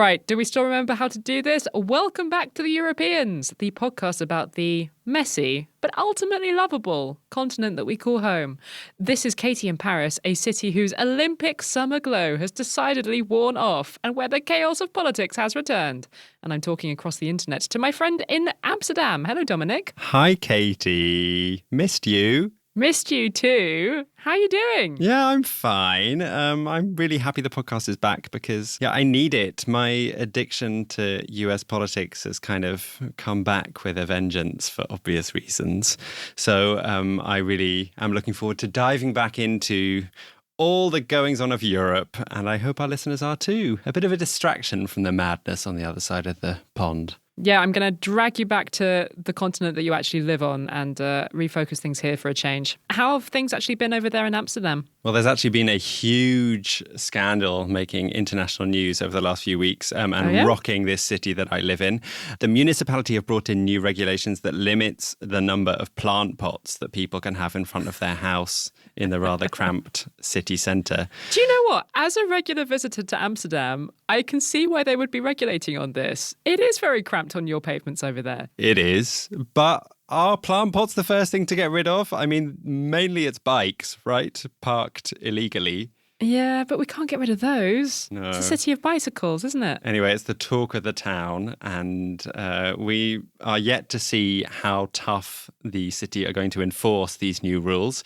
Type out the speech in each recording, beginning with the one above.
Right, do we still remember how to do this? Welcome back to the Europeans, the podcast about the messy, but ultimately lovable continent that we call home. This is Katie in Paris, a city whose Olympic summer glow has decidedly worn off and where the chaos of politics has returned. And I'm talking across the internet to my friend in Amsterdam. Hello, Dominic. Hi, Katie. Missed you. Missed you too. How are you doing? Yeah, I'm fine. I'm really happy the podcast is back because, I need it. My addiction to US politics has kind of come back with a vengeance for obvious reasons. So I really am looking forward to diving back into all the goings on of Europe, and I hope our listeners are too. A bit of a distraction from the madness on the other side of the pond. Yeah, I'm going to drag you back to the continent that you actually live on and refocus things here for a change. How have things actually been over there in Amsterdam? Well, there's actually been a huge scandal making international news over the last few weeks rocking this city that I live in. The municipality have brought in new regulations that limits the number of plant pots that people can have in front of their house in the rather cramped city centre. Do you know what? As a regular visitor to Amsterdam, I can see why they would be regulating on this. It is very cramped on your pavements over there. It is, but are plant pots the first thing to get rid of? I mean, mainly it's bikes, right? Parked illegally. Yeah, but we can't get rid of those. No. It's a city of bicycles, isn't it? Anyway, it's the talk of the town, and we are yet to see how tough the city are going to enforce these new rules,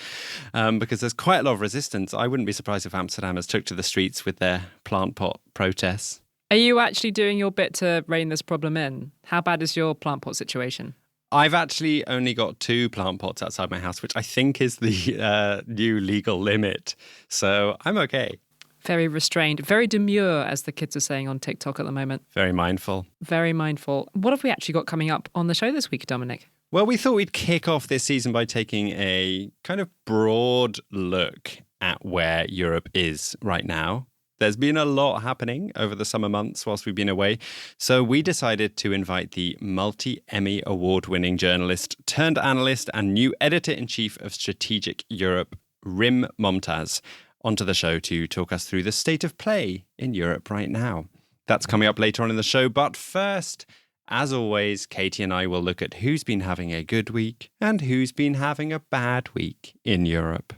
because there's quite a lot of resistance. I wouldn't be surprised if Amsterdammers took to the streets with their plant pot protests. Are you actually doing your bit to rein this problem in? How bad is your plant pot situation? I've actually only got 2 plant pots outside my house, which I think is the new legal limit. So I'm okay. Very restrained, very demure, as the kids are saying on TikTok at the moment. Very mindful. Very mindful. What have we actually got coming up on the show this week, Dominic? Well, we thought we'd kick off this season by taking a kind of broad look at where Europe is right now. There's been a lot happening over the summer months whilst we've been away. So we decided to invite the multi-Emmy award-winning journalist turned analyst and new editor-in-chief of Strategic Europe, Rym Momtaz, onto the show to talk us through the state of play in Europe right now. That's coming up later on in the show. But first, as always, Katie and I will look at who's been having a good week and who's been having a bad week in Europe.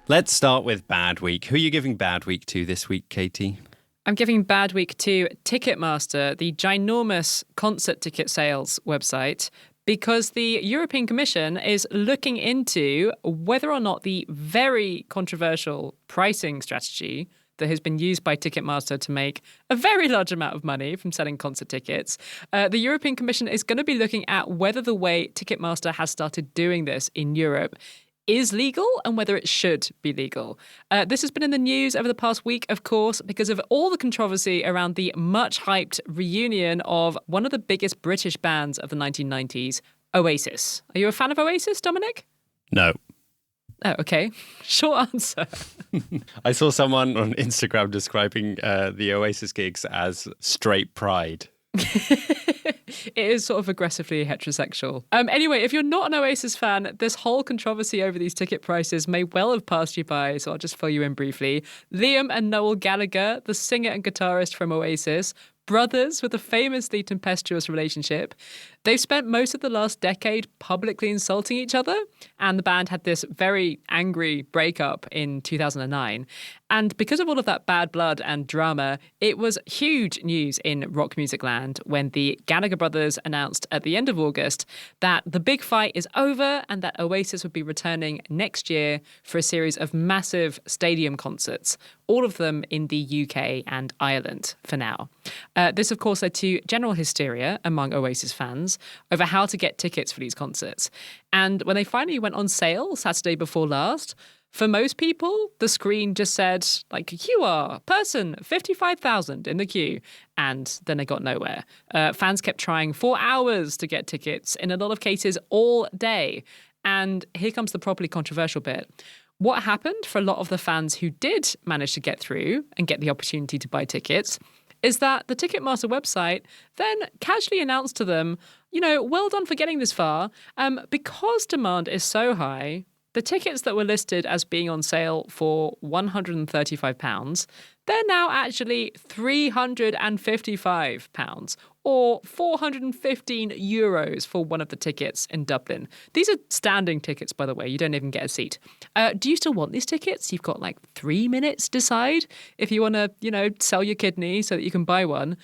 Let's start with bad week. Who are you giving bad week to this week, Katie? I'm giving bad week to Ticketmaster, the ginormous concert ticket sales website, because the European Commission is looking into whether or not the very controversial pricing strategy that has been used by Ticketmaster to make a very large amount of money from selling concert tickets. The European Commission is going to be looking at whether the way Ticketmaster has started doing this in Europe is legal and whether it should be legal. This has been in the news over the past week, of course, because of all the controversy around the much-hyped reunion of one of the biggest British bands of the 1990s, Oasis. Are you a fan of Oasis, Dominic? No. Oh, okay. Short answer. I saw someone on Instagram describing the Oasis gigs as straight pride. It is sort of aggressively heterosexual. Anyway, if you're not an Oasis fan, this whole controversy over these ticket prices may well have passed you by, so I'll just fill you in briefly. Liam and Noel Gallagher, the singer and guitarist from Oasis, brothers with a famously tempestuous relationship. They've spent most of the last decade publicly insulting each other, and the band had this very angry breakup in 2009. And because of all of that bad blood and drama, it was huge news in rock music land when the Gallagher brothers announced at the end of August that the big fight is over and that Oasis would be returning next year for a series of massive stadium concerts, all of them in the UK and Ireland for now. This, of course, led to general hysteria among Oasis fans over how to get tickets for these concerts. And when they finally went on sale Saturday before last, for most people, the screen just said, you are person 55,000 in the queue. And then they got nowhere. Fans kept trying for hours to get tickets, in a lot of cases all day. And here comes the properly controversial bit. What happened for a lot of the fans who did manage to get through and get the opportunity to buy tickets is that the Ticketmaster website then casually announced to them, well done for getting this far. Because demand is so high, the tickets that were listed as being on sale for £135, they're now actually £355 or €415 for one of the tickets in Dublin. These are standing tickets, by the way. You don't even get a seat. Do you still want these tickets? You've got 3 minutes to decide if you want to, sell your kidney so that you can buy one.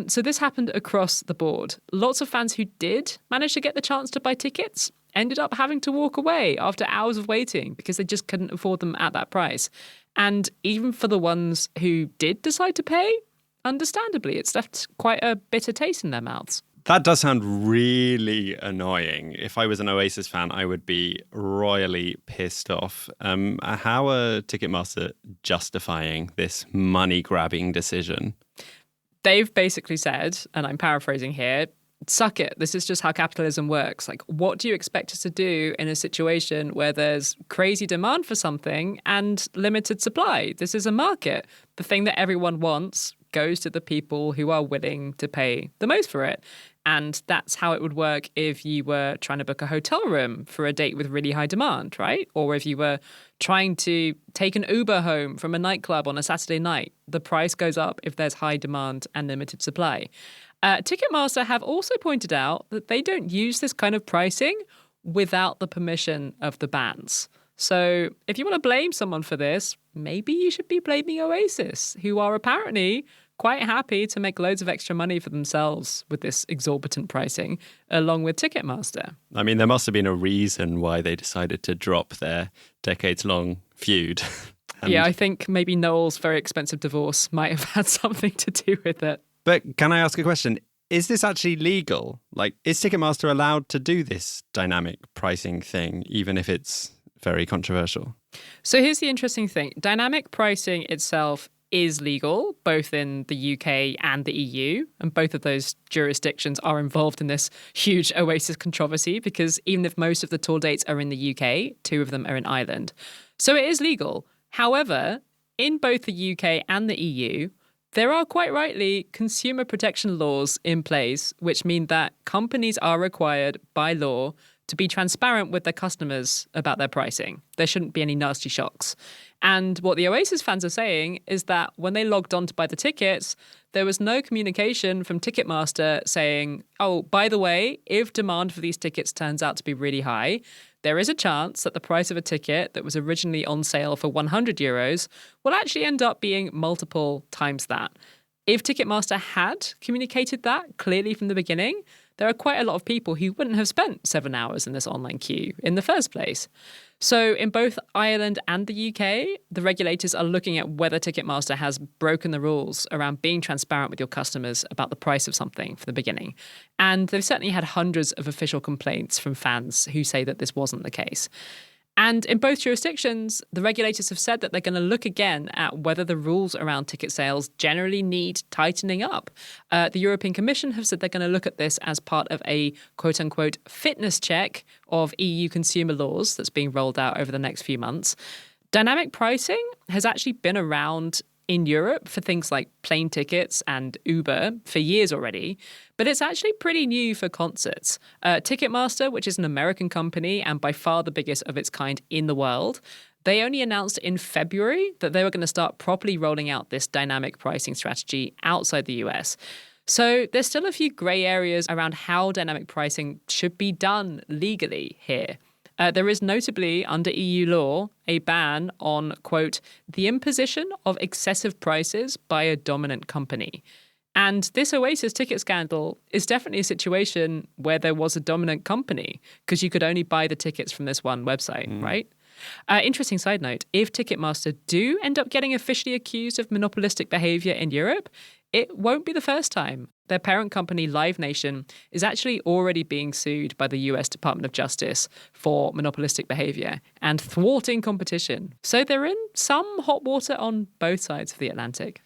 So this happened across the board. Lots of fans who did manage to get the chance to buy tickets ended up having to walk away after hours of waiting because they just couldn't afford them at that price. And even for the ones who did decide to pay, understandably, it's left quite a bitter taste in their mouths. That does sound really annoying. If I was an Oasis fan, I would be royally pissed off. How are Ticketmaster justifying this money-grabbing decision? They've basically said, and I'm paraphrasing here, suck it. This is just how capitalism works. What do you expect us to do in a situation where there's crazy demand for something and limited supply? This is a market. The thing that everyone wants goes to the people who are willing to pay the most for it. And that's how it would work if you were trying to book a hotel room for a date with really high demand, right? Or if you were trying to take an Uber home from a nightclub on a Saturday night. The price goes up if there's high demand and limited supply. Ticketmaster have also pointed out that they don't use this kind of pricing without the permission of the bands. So if you want to blame someone for this, maybe you should be blaming Oasis, who are apparently quite happy to make loads of extra money for themselves with this exorbitant pricing, along with Ticketmaster. I mean, there must have been a reason why they decided to drop their decades-long feud. Yeah, I think maybe Noel's very expensive divorce might have had something to do with it. But can I ask a question? Is this actually legal? Is Ticketmaster allowed to do this dynamic pricing thing, even if it's very controversial? So here's the interesting thing. Dynamic pricing itself is legal, both in the UK and the EU. And both of those jurisdictions are involved in this huge Oasis controversy because even if most of the tour dates are in the UK, 2 of them are in Ireland. So it is legal. However, in both the UK and the EU, there are quite rightly consumer protection laws in place, which mean that companies are required by law to be transparent with their customers about their pricing. There shouldn't be any nasty shocks. And what the Oasis fans are saying is that when they logged on to buy the tickets, there was no communication from Ticketmaster saying, oh, by the way, if demand for these tickets turns out to be really high, there is a chance that the price of a ticket that was originally on sale for €100 will actually end up being multiple times that. If Ticketmaster had communicated that clearly from the beginning, there are quite a lot of people who wouldn't have spent 7 hours in this online queue in the first place. So in both Ireland and the UK, the regulators are looking at whether Ticketmaster has broken the rules around being transparent with your customers about the price of something from the beginning. And they've certainly had hundreds of official complaints from fans who say that this wasn't the case. And in both jurisdictions, the regulators have said that they're going to look again at whether the rules around ticket sales generally need tightening up. The European Commission have said they're going to look at this as part of a quote-unquote fitness check of EU consumer laws that's being rolled out over the next few months. Dynamic pricing has actually been around in Europe for things like plane tickets and Uber for years already, but it's actually pretty new for concerts. Ticketmaster, which is an American company and by far the biggest of its kind in the world, they only announced in February that they were going to start properly rolling out this dynamic pricing strategy outside the US. So there's still a few grey areas around how dynamic pricing should be done legally here. There is notably, under EU law, a ban on, quote, the imposition of excessive prices by a dominant company. And this Oasis ticket scandal is definitely a situation where there was a dominant company because you could only buy the tickets from this one website, right? Interesting side note, if Ticketmaster do end up getting officially accused of monopolistic behaviour in Europe, it won't be the first time. Their parent company, Live Nation, is actually already being sued by the US Department of Justice for monopolistic behaviour and thwarting competition. So they're in some hot water on both sides of the Atlantic.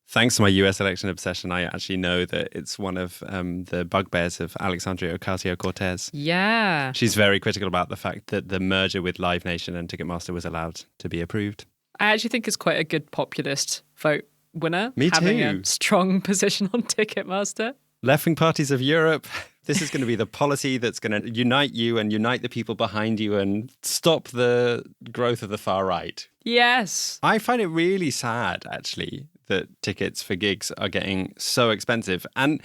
Thanks to my US election obsession, I actually know that it's one of the bugbears of Alexandria Ocasio-Cortez. Yeah. She's very critical about the fact that the merger with Live Nation and Ticketmaster was allowed to be approved. I actually think it's quite a good populist vote winner. Me having too. A strong position on Ticketmaster. Left-wing parties of Europe, This is going to be the policy that's going to unite you and unite the people behind you and stop the growth of the far right. Yes. I find it really sad, actually, that tickets for gigs are getting so expensive. And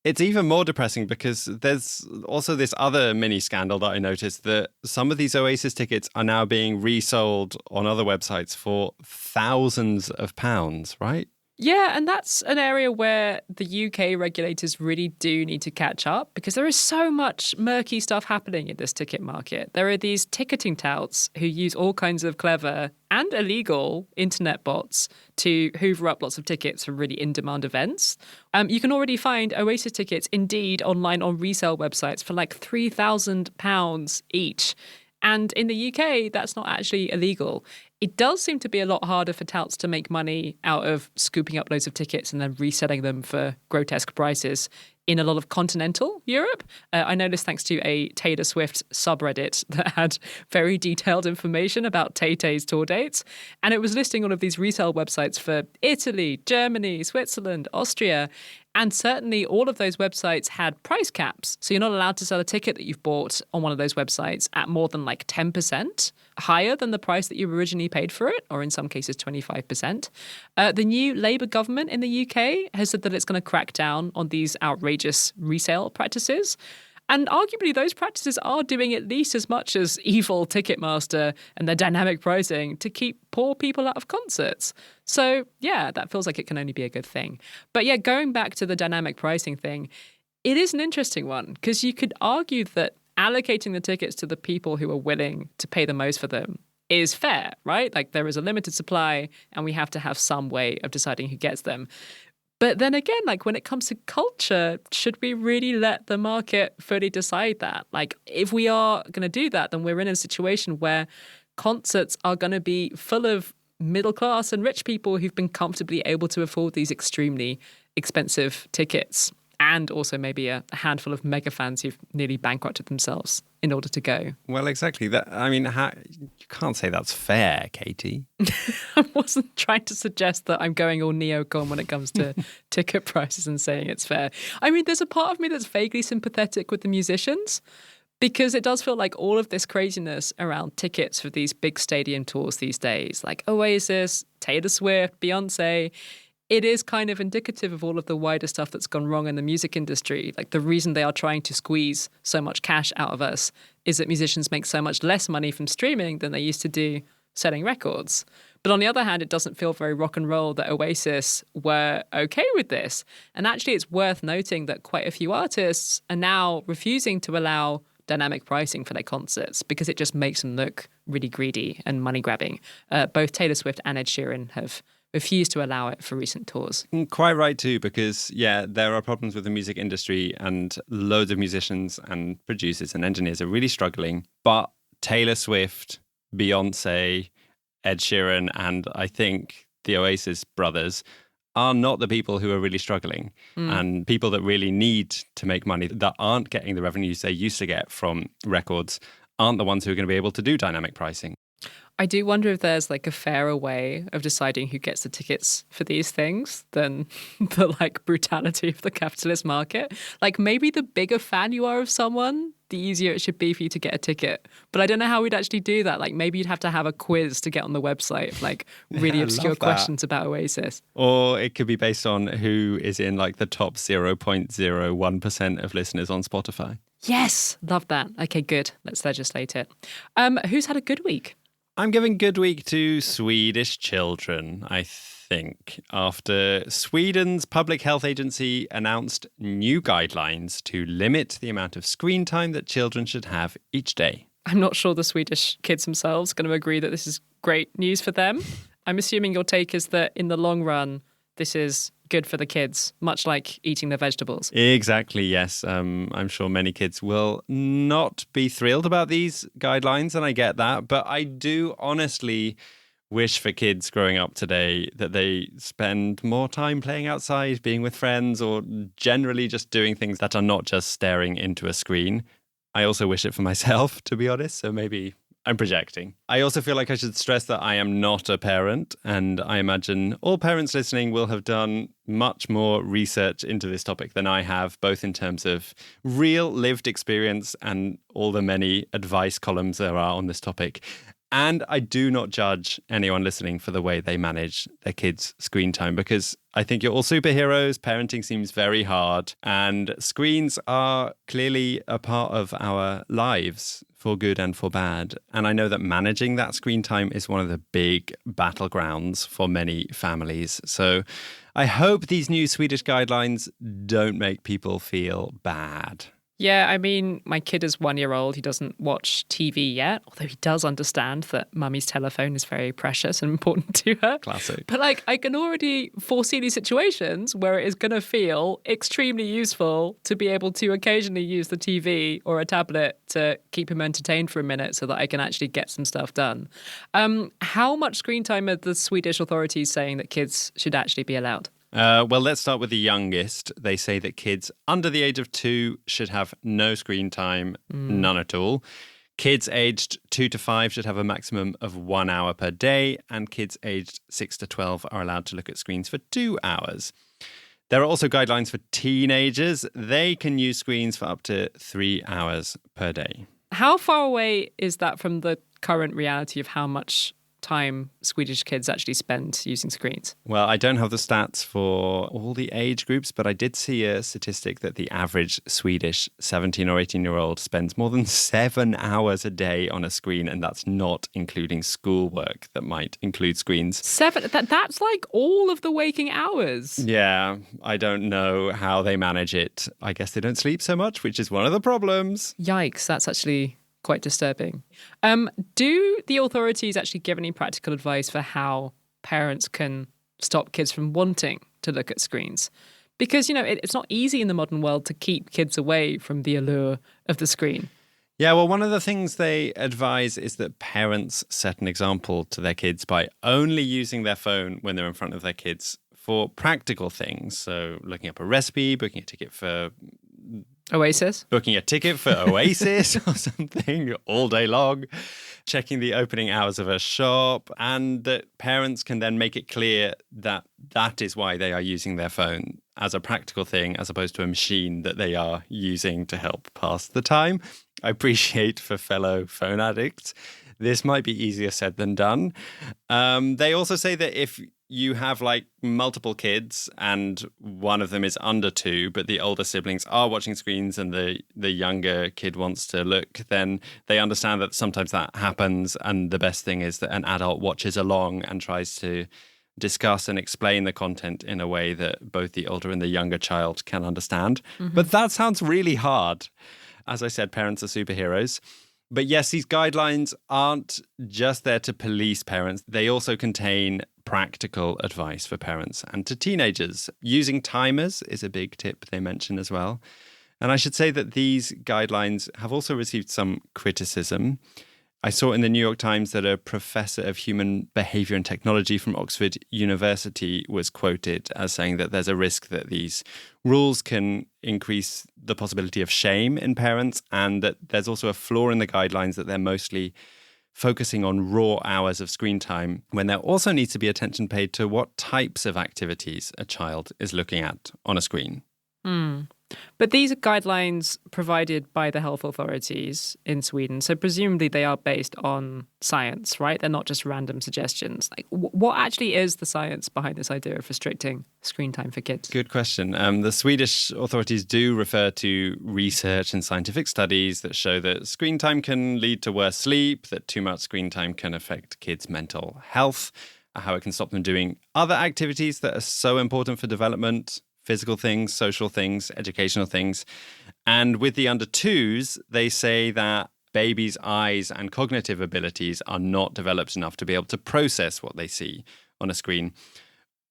it's even more depressing because there's also this other mini scandal that I noticed that some of these Oasis tickets are now being resold on other websites for thousands of pounds, right? Yeah, and that's an area where the UK regulators really do need to catch up because there is so much murky stuff happening in this ticket market. There are these ticketing touts who use all kinds of clever and illegal internet bots to hoover up lots of tickets for really in-demand events. You can already find Oasis tickets indeed online on resale websites for like £3,000 each. And in the UK, that's not actually illegal. It does seem to be a lot harder for touts to make money out of scooping up loads of tickets and then reselling them for grotesque prices in a lot of continental Europe. I noticed thanks to a Taylor Swift subreddit that had very detailed information about Tay-Tay's tour dates. And it was listing all of these resale websites for Italy, Germany, Switzerland, Austria. And certainly all of those websites had price caps. So you're not allowed to sell a ticket that you've bought on one of those websites at more than like 10% higher than the price that you originally paid for it, or in some cases 25%. The new Labour government in the UK has said that it's going to crack down on these outrageous resale practices. And arguably, those practices are doing at least as much as evil Ticketmaster and their dynamic pricing to keep poor people out of concerts. So, yeah, that feels like it can only be a good thing. But yeah, going back to the dynamic pricing thing, it is an interesting one because you could argue that allocating the tickets to the people who are willing to pay the most for them is fair, right? Like there is a limited supply and we have to have some way of deciding who gets them. But then again, like when it comes to culture, should we really let the market fully decide that? Like if we are going to do that, then we're in a situation where concerts are going to be full of middle class and rich people who've been comfortably able to afford these extremely expensive tickets. And also maybe a handful of mega fans who've nearly bankrupted themselves in order to go. Well, exactly. You can't say that's fair, Katie. I wasn't trying to suggest that I'm going all neocon when it comes to ticket prices and saying it's fair. I mean, there's a part of me that's vaguely sympathetic with the musicians because it does feel like all of this craziness around tickets for these big stadium tours these days, like Oasis, Taylor Swift, Beyonce, it is kind of indicative of all of the wider stuff that's gone wrong in the music industry. Like the reason they are trying to squeeze so much cash out of us is that musicians make so much less money from streaming than they used to do selling records. But on the other hand, it doesn't feel very rock and roll that Oasis were okay with this. And actually, it's worth noting that quite a few artists are now refusing to allow dynamic pricing for their concerts because it just makes them look really greedy and money grabbing. Both Taylor Swift and Ed Sheeran have refused to allow it for recent tours. Quite right too, because there are problems with the music industry and loads of musicians and producers and engineers are really struggling. But Taylor Swift, Beyonce, Ed Sheeran, and I think the Oasis brothers are not the people who are really struggling. And people that really need to make money that aren't getting the revenues they used to get from records aren't the ones who are going to be able to do dynamic pricing. I do wonder if there's like a fairer way of deciding who gets the tickets for these things than the like brutality of the capitalist market. Like maybe the bigger fan you are of someone, the easier it should be for you to get a ticket. But I don't know how we'd actually do that. Like maybe you'd have to have a quiz to get on the website of like really obscure questions about Oasis. Or it could be based on who is in like the top 0.01% of listeners on Spotify. Yes, love that. Okay, good. Let's legislate it. Who's had a good week? I'm giving good week to Swedish children, I think, after Sweden's public health agency announced new guidelines to limit the amount of screen time that children should have each day. I'm not sure the Swedish kids themselves are going to agree that this is great news for them. I'm assuming your take is that in the long run, this is good for the kids, much like eating their vegetables. Exactly, yes. I'm sure many kids will not be thrilled about these guidelines, and I get that. But I do honestly wish for kids growing up today that they spend more time playing outside, being with friends, or generally just doing things that are not just staring into a screen. I also wish it for myself, to be honest. So maybe I'm projecting. I also feel like I should stress that I am not a parent, and I imagine all parents listening will have done much more research into this topic than I have, both in terms of real lived experience and all the many advice columns there are on this topic. And I do not judge anyone listening for the way they manage their kids' screen time, because I think you're all superheroes. Parenting seems very hard, and screens are clearly a part of our lives for good and for bad. And I know that managing that screen time is one of the big battlegrounds for many families. So I hope these new Swedish guidelines don't make people feel bad. Yeah, I mean, my kid is 1 year old. He doesn't watch TV yet, although he does understand that mummy's telephone is very precious and important to her. Classic. But like, I can already foresee these situations where it is going to feel extremely useful to be able to occasionally use the TV or a tablet to keep him entertained for a minute so that I can actually get some stuff done. How much screen time are the Swedish authorities saying that kids should actually be allowed? Well, let's start with the youngest. They say that kids under the age of 2 should have no screen time, none at all. Kids aged 2 to 5 should have a maximum of 1 hour per day, and kids aged 6 to 12 are allowed to look at screens for 2 hours. There are also guidelines for teenagers. They can use screens for up to 3 hours per day. How far away is that from the current reality of how much time Swedish kids actually spend using screens? Well, I don't have the stats for all the age groups, but I did see a statistic that the average Swedish 17 or 18-year-old spends more than 7 hours a day on a screen, and that's not including schoolwork that might include screens. 7? That's like all of the waking hours. Yeah, I don't know how they manage it. I guess they don't sleep so much, which is one of the problems. Yikes, that's actually quite disturbing. Do the authorities actually give any practical advice for how parents can stop kids from wanting to look at screens? Because, you know, it's not easy in the modern world to keep kids away from the allure of the screen. Yeah, well, one of the things they advise is that parents set an example to their kids by only using their phone when they're in front of their kids for practical things. So looking up a recipe, booking a ticket for Oasis? Booking a ticket for Oasis or something all day long, checking the opening hours of a shop, and that parents can then make it clear that that is why they are using their phone as a practical thing as opposed to a machine that they are using to help pass the time. I appreciate for fellow phone addicts, this might be easier said than done. They also say that if you have like multiple kids and one of them is under 2, but the older siblings are watching screens and the younger kid wants to look, then they understand that sometimes that happens. And the best thing is that an adult watches along and tries to discuss and explain the content in a way that both the older and the younger child can understand. Mm-hmm. But that sounds really hard. As I said, parents are superheroes. But yes, these guidelines aren't just there to police parents. They also contain practical advice for parents and to teenagers. Using timers is a big tip they mention as well. And I should say that these guidelines have also received some criticism. I saw in the New York Times that a professor of human behavior and technology from Oxford University was quoted as saying that there's a risk that these rules can increase the possibility of shame in parents, and that there's also a flaw in the guidelines that they're mostly focusing on raw hours of screen time when there also needs to be attention paid to what types of activities a child is looking at on a screen. But these are guidelines provided by the health authorities in Sweden, so presumably they are based on science, right? They're not just random suggestions. Like, what actually is the science behind this idea of restricting screen time for kids? Good question. The Swedish authorities do refer to research and scientific studies that show that screen time can lead to worse sleep, that too much screen time can affect kids' mental health, how it can stop them doing other activities that are so important for development. Physical things, social things, educational things. And with the under 2s, they say that babies' eyes and cognitive abilities are not developed enough to be able to process what they see on a screen.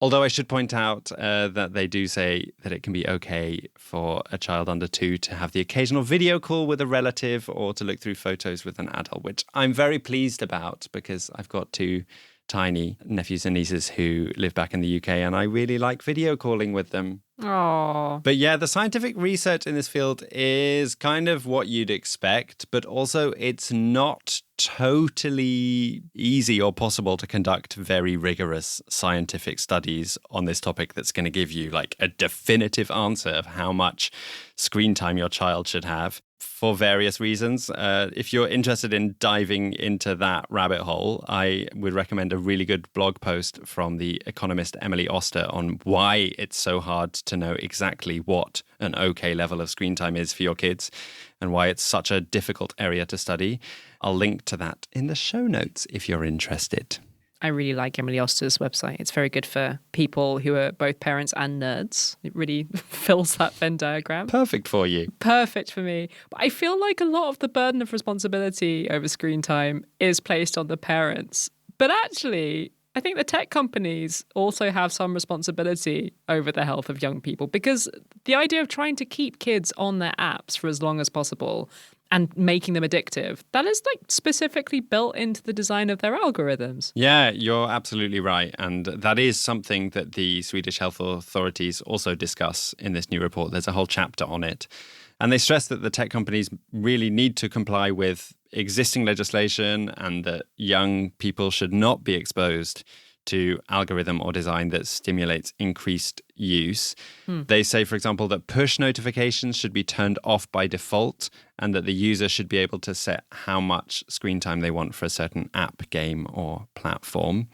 Although I should point out that they do say that it can be okay for a child under 2 to have the occasional video call with a relative or to look through photos with an adult, which I'm very pleased about because I've got 2 tiny nephews and nieces who live back in the UK, and I really like video calling with them. Oh. But yeah, the scientific research in this field is kind of what you'd expect, but also it's not totally easy or possible to conduct very rigorous scientific studies on this topic that's going to give you like a definitive answer of how much screen time your child should have for various reasons. If you're interested in diving into that rabbit hole, I would recommend a really good blog post from the economist Emily Oster on why it's so hard to know exactly what an okay level of screen time is for your kids and why it's such a difficult area to study. I'll link to that in the show notes if you're interested. I really like Emily Oster's website. It's very good for people who are both parents and nerds. It really fills that Venn diagram. Perfect for you. Perfect for me. But I feel like a lot of the burden of responsibility over screen time is placed on the parents. But actually, I think the tech companies also have some responsibility over the health of young people, because the idea of trying to keep kids on their apps for as long as possible and making them addictive, that is like specifically built into the design of their algorithms. Yeah, you're absolutely right. And that is something that the Swedish health authorities also discuss in this new report. There's a whole chapter on it. And they stress that the tech companies really need to comply with existing legislation and that young people should not be exposed to algorithm or design that stimulates increased use. They say, for example, that push notifications should be turned off by default and that the user should be able to set how much screen time they want for a certain app, game, or platform.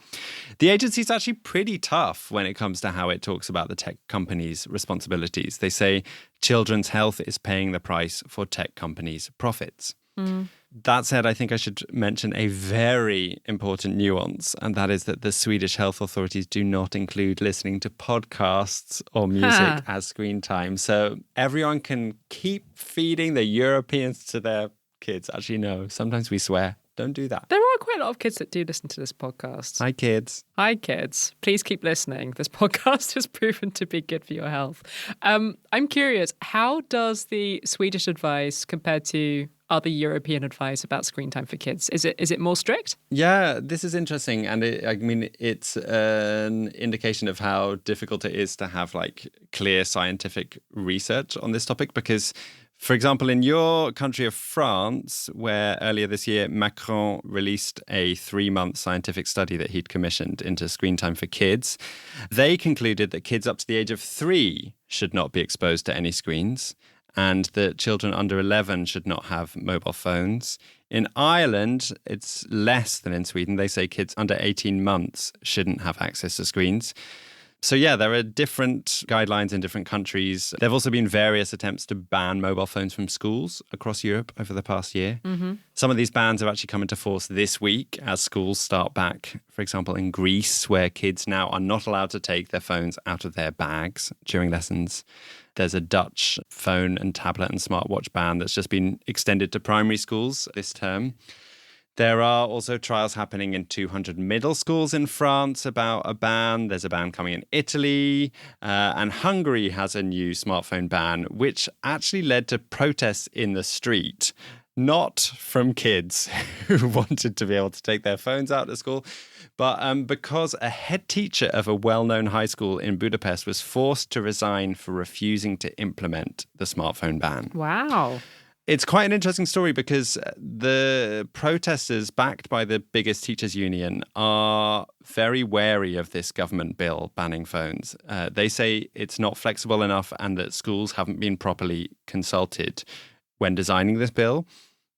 The agency is actually pretty tough when it comes to how it talks about the tech companies' responsibilities. They say children's health is paying the price for tech companies' profits. That said, I think I should mention a very important nuance, and that is that the Swedish health authorities do not include listening to podcasts or music as screen time. So everyone can keep feeding the Europeans to their kids. Actually, no, sometimes we swear. Don't do that. There are quite a lot of kids that do listen to this podcast. Hi, kids. Hi, kids. Please keep listening. This podcast has proven to be good for your health. I'm curious, how does the Swedish advice compare to other European advice about screen time for kids? Is it more strict? Yeah, this is interesting. And it's an indication of how difficult it is to have like clear scientific research on this topic because, for example, in your country of France, where earlier this year Macron released a 3-month scientific study that he'd commissioned into screen time for kids, they concluded that kids up to the age of 3 should not be exposed to any screens and that children under 11 should not have mobile phones. In Ireland, it's less than in Sweden. They say kids under 18 months shouldn't have access to screens. So yeah, there are different guidelines in different countries. There have also been various attempts to ban mobile phones from schools across Europe over the past year. Some of these bans have actually come into force this week as schools start back, for example, in Greece, where kids now are not allowed to take their phones out of their bags during lessons. There's a Dutch phone and tablet and smartwatch ban that's just been extended to primary schools this term. There are also trials happening in 200 middle schools in France about a ban. There's a ban coming in Italy. And Hungary has a new smartphone ban, which actually led to protests in the street, not from kids who wanted to be able to take their phones out of school, but because a head teacher of a well-known high school in Budapest was forced to resign for refusing to implement the smartphone ban. Wow. It's quite an interesting story because the protesters, backed by the biggest teachers' union, are very wary of this government bill banning phones. They say it's not flexible enough and that schools haven't been properly consulted when designing this bill.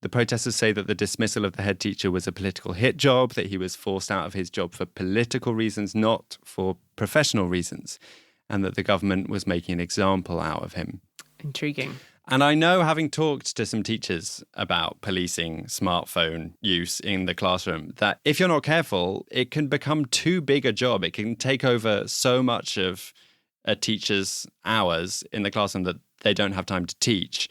The protesters say that the dismissal of the head teacher was a political hit job, that he was forced out of his job for political reasons, not for professional reasons, and that the government was making an example out of him. Intriguing. And I know, having talked to some teachers about policing smartphone use in the classroom, that if you're not careful, it can become too big a job. It can take over so much of a teacher's hours in the classroom that they don't have time to teach.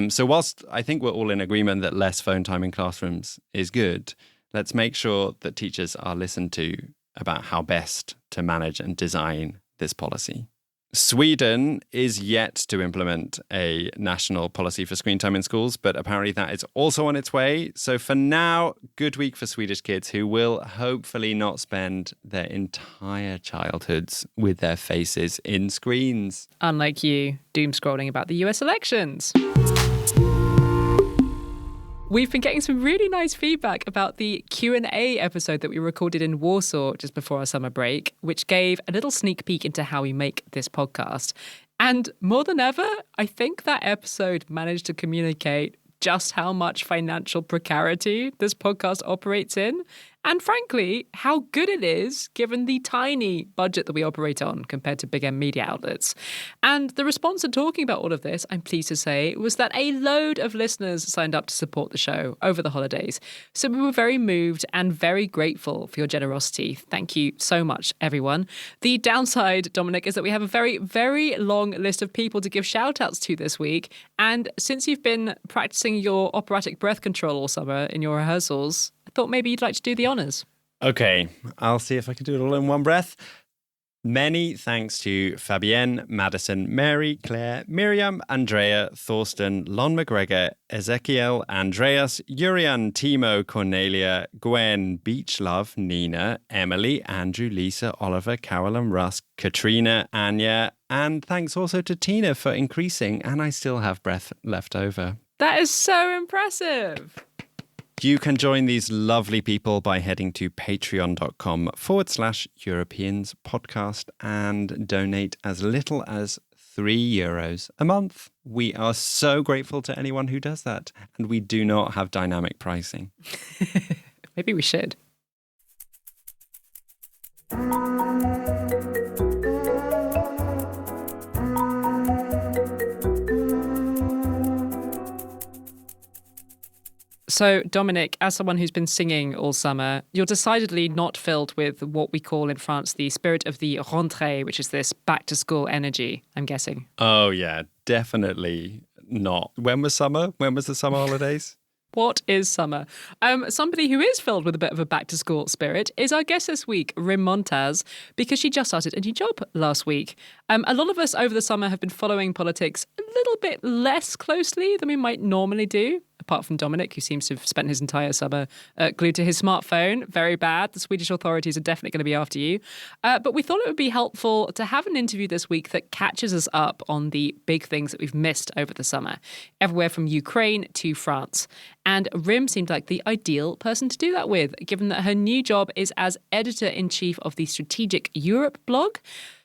So whilst I think we're all in agreement that less phone time in classrooms is good, let's make sure that teachers are listened to about how best to manage and design this policy. Sweden is yet to implement a national policy for screen time in schools, but apparently that is also on its way. So for now, good week for Swedish kids who will hopefully not spend their entire childhoods with their faces in screens. Unlike you, doom scrolling about the US elections. We've been getting some really nice feedback about the Q&A episode that we recorded in Warsaw just before our summer break, which gave a little sneak peek into how we make this podcast. And more than ever, I think that episode managed to communicate just how much financial precarity this podcast operates in. And frankly, how good it is given the tiny budget that we operate on compared to big M media outlets. And the response to talking about all of this, I'm pleased to say, was that a load of listeners signed up to support the show over the holidays. So we were very moved and very grateful for your generosity. Thank you so much, everyone. The downside, Dominic, is that we have a very, very long list of people to give shout outs to this week. And since you've been practicing your operatic breath control all summer in your rehearsals, I thought maybe you'd like to do the honours. Okay, I'll see if I can do it all in one breath. Many thanks to Fabienne, Madison, Mary, Claire, Miriam, Andrea, Thorsten, Lon McGregor, Ezekiel, Andreas, Urian, Timo, Cornelia, Gwen, Beachlove, Nina, Emily, Andrew, Lisa, Oliver, Carolyn, Russ, Katrina, Anya, and thanks also to Tina for increasing, and I still have breath left over. That is so impressive. You can join these lovely people by heading to patreon.com/Europeans podcast and donate as little as €3 a month. We are so grateful to anyone who does that. And we do not have dynamic pricing. Maybe we should. So, Dominic, as someone who's been singing all summer, you're decidedly not filled with what we call in France the spirit of the rentrée, which is this back-to-school energy, I'm guessing. Oh, yeah, definitely not. When was summer? When was the summer holidays? What is summer? Somebody who is filled with a bit of a back-to-school spirit is our guest this week, Rym Momtaz, because she just started a new job last week. A lot of us over the summer have been following politics a little bit less closely than we might normally do, apart from Dominic, who seems to have spent his entire summer glued to his smartphone. Very bad. The Swedish authorities are definitely going to be after you. But we thought it would be helpful to have an interview this week that catches us up on the big things that we've missed over the summer, everywhere from Ukraine to France. And Rym seemed like the ideal person to do that with, given that her new job is as editor-in-chief of the Strategic Europe blog.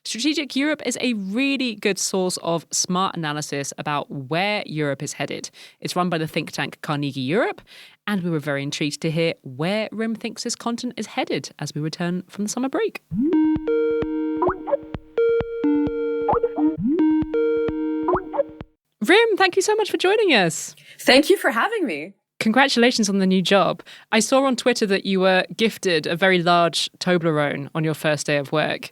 Strategic Europe is a really good source of smart analysis about where Europe is headed. It's run by the think tank Carnegie Europe, and we were very intrigued to hear where Rym thinks this content is headed as we return from the summer break. Rym, thank you so much for joining us. Thank you for having me. Congratulations on the new job. I saw on Twitter that you were gifted a very large Toblerone on your first day of work.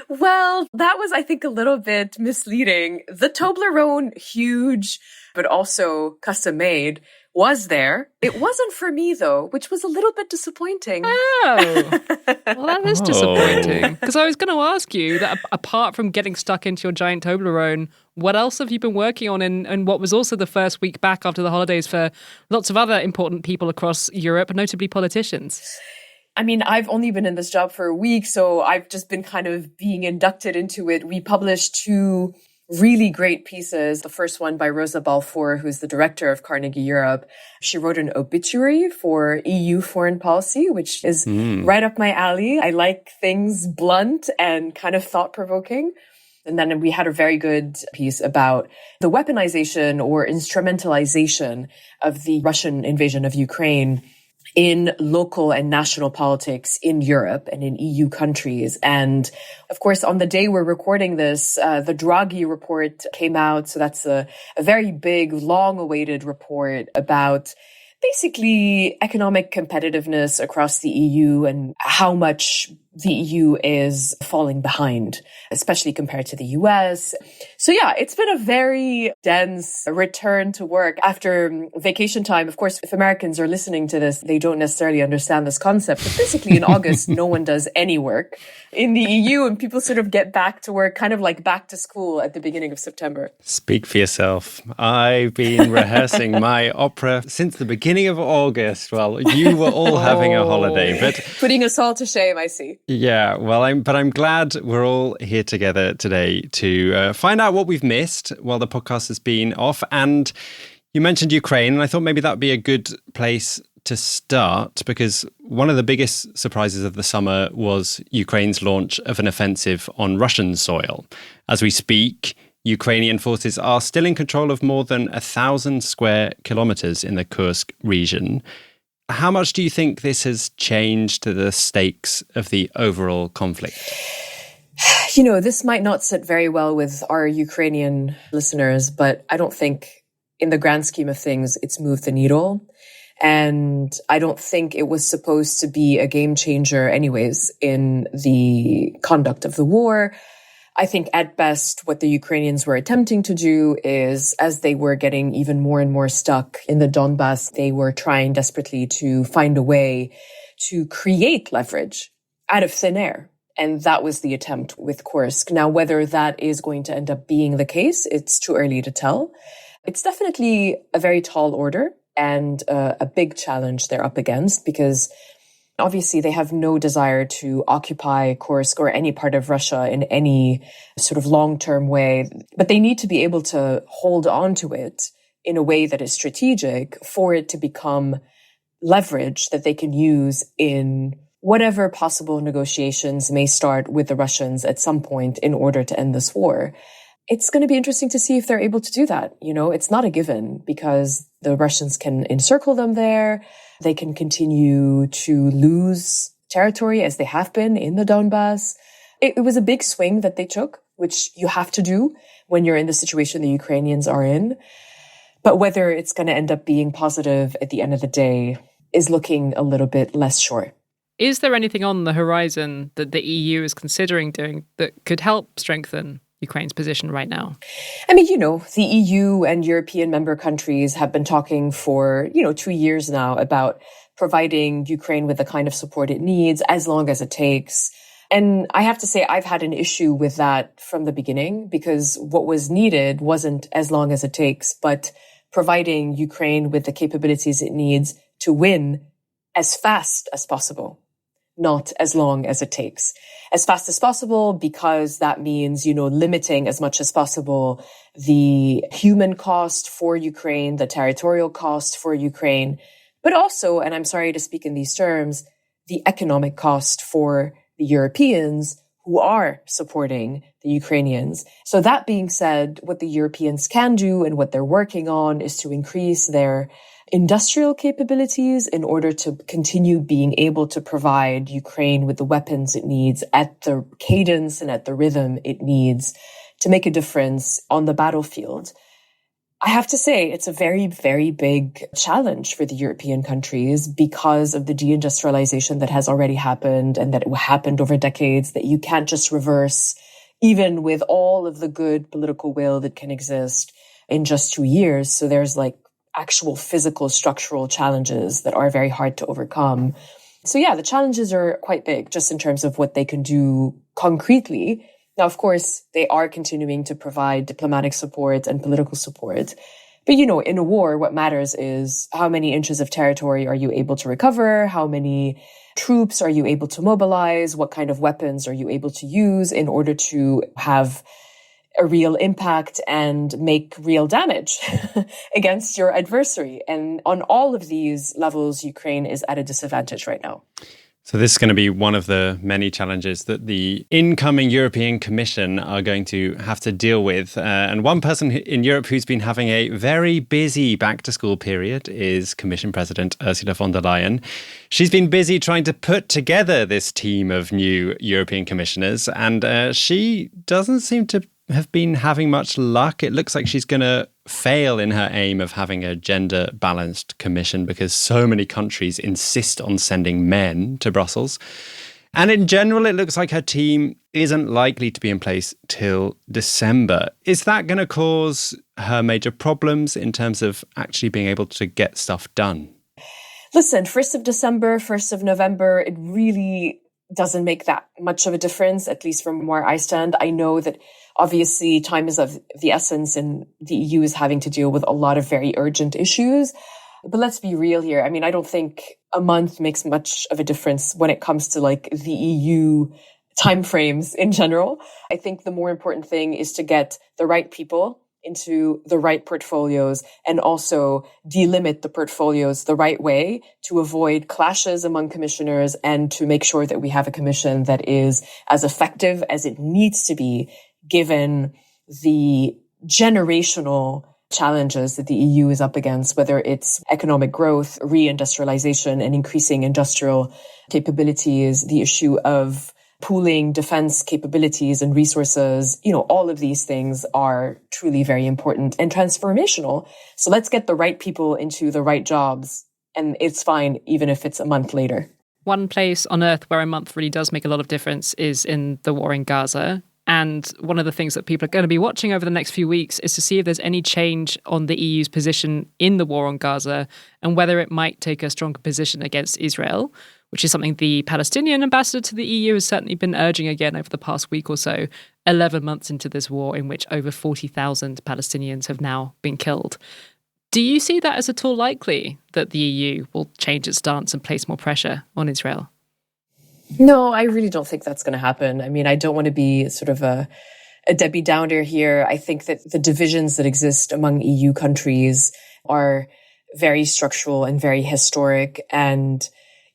Well, that was, I think, a little bit misleading. The Toblerone, huge, but also custom made, was there. It wasn't for me, though, which was a little bit disappointing. Oh, well, that is disappointing. Because I was going to ask you that apart from getting stuck into your giant Toblerone, what else have you been working on in what was also the first week back after the holidays for lots of other important people across Europe, notably politicians? I mean, I've only been in this job for a week, so I've just been kind of being inducted into it. We published 2 really great pieces. The first one by Rosa Balfour, who's the director of Carnegie Europe. She wrote an obituary for EU foreign policy, which is right up my alley. I like things blunt and kind of thought-provoking. And then we had a very good piece about the weaponization or instrumentalization of the Russian invasion of Ukraine in local and national politics in Europe and in EU countries. And of course, on the day we're recording this, the Draghi report came out. So that's a very big, long-awaited report about basically economic competitiveness across the EU and how much the EU is falling behind, especially compared to the US. So yeah, it's been a very dense return to work after vacation time. Of course, if Americans are listening to this, they don't necessarily understand this concept. But basically in August, no one does any work in the EU and people sort of get back to work, kind of like back to school at the beginning of September. Speak for yourself. I've been rehearsing my opera since the beginning of August. Well, you were all having a holiday, but putting us all to shame, I see. Yeah, well, I'm glad we're all here together today to find out what we've missed while the podcast has been off. And you mentioned Ukraine, and I thought maybe that'd be a good place to start, because one of the biggest surprises of the summer was Ukraine's launch of an offensive on Russian soil. As we speak, Ukrainian forces are still in control of more than 1,000 square kilometers in the Kursk region. How much do you think this has changed the stakes of the overall conflict? You know, this might not sit very well with our Ukrainian listeners, but I don't think in the grand scheme of things, it's moved the needle. And I don't think it was supposed to be a game changer anyways in the conduct of the war. I think at best what the Ukrainians were attempting to do is, as they were getting even more and more stuck in the Donbass, they were trying desperately to find a way to create leverage out of thin air. And that was the attempt with Kursk. Now, whether that is going to end up being the case, it's too early to tell. It's definitely a very tall order and a big challenge they're up against, because obviously, they have no desire to occupy Kursk or any part of Russia in any sort of long-term way, but they need to be able to hold on to it in a way that is strategic for it to become leverage that they can use in whatever possible negotiations may start with the Russians at some point in order to end this war. It's going to be interesting to see if they're able to do that. You know, it's not a given because the Russians can encircle them there. They can continue to lose territory as they have been in the Donbass. It was a big swing that they took, which you have to do when you're in the situation the Ukrainians are in. But whether it's going to end up being positive at the end of the day is looking a little bit less sure. Is there anything on the horizon that the EU is considering doing that could help strengthen Ukraine's position right now? I mean, you know, the EU and European member countries have been talking for, 2 years now about providing Ukraine with the kind of support it needs as long as it takes. And I have to say, I've had an issue with that from the beginning, because what was needed wasn't as long as it takes, but providing Ukraine with the capabilities it needs to win as fast as possible. Not as long as it takes. As fast as possible, because that means, limiting as much as possible the human cost for Ukraine, the territorial cost for Ukraine, but also, and I'm sorry to speak in these terms, the economic cost for the Europeans who are supporting the Ukrainians. So that being said, what the Europeans can do and what they're working on is to increase their industrial capabilities in order to continue being able to provide Ukraine with the weapons it needs at the cadence and at the rhythm it needs to make a difference on the battlefield. I have to say, it's a very, very big challenge for the European countries because of the deindustrialization that has already happened and that it happened over decades, that you can't just reverse, even with all of the good political will that can exist in just 2 years. So there's actual physical structural challenges that are very hard to overcome. So yeah, the challenges are quite big just in terms of what they can do concretely. Now, of course, they are continuing to provide diplomatic support and political support. But, in a war, what matters is how many inches of territory are you able to recover? How many troops are you able to mobilize? What kind of weapons are you able to use in order to have a real impact and make real damage against your adversary? And on all of these levels, Ukraine is at a disadvantage right now. So this is going to be one of the many challenges that the incoming European Commission are going to have to deal with. And one person in Europe who's been having a very busy back-to-school period is Commission President Ursula von der Leyen. She's been busy trying to put together this team of new European commissioners, and she doesn't seem to have been having much luck. It looks like she's going to fail in her aim of having a gender-balanced commission because so many countries insist on sending men to Brussels. And in general, it looks like her team isn't likely to be in place till December. Is that going to cause her major problems in terms of actually being able to get stuff done? Listen, 1st of December, 1st of November, it really doesn't make that much of a difference, at least from where I stand. I know that obviously time is of the essence and the EU is having to deal with a lot of very urgent issues. But let's be real here. I mean, I don't think a month makes much of a difference when it comes to like the EU timeframes in general. I think the more important thing is to get the right people into the right portfolios and also delimit the portfolios the right way to avoid clashes among commissioners and to make sure that we have a commission that is as effective as it needs to be given the generational challenges that the EU is up against, whether it's economic growth, reindustrialization, and increasing industrial capabilities, the issue of pooling defense capabilities and resources. All of these things are truly very important and transformational. So let's get the right people into the right jobs, and it's fine even if it's a month later. One place on earth where a month really does make a lot of difference is in the war in Gaza. And one of the things that people are going to be watching over the next few weeks is to see if there's any change on the EU's position in the war on Gaza and whether it might take a stronger position against Israel, which is something the Palestinian ambassador to the EU has certainly been urging again over the past week or so, 11 months into this war in which over 40,000 Palestinians have now been killed. Do you see that as at all likely that the EU will change its stance and place more pressure on Israel? No, I really don't think that's going to happen. I mean, I don't want to be sort of a Debbie Downer here. I think that the divisions that exist among EU countries are very structural and very historic. And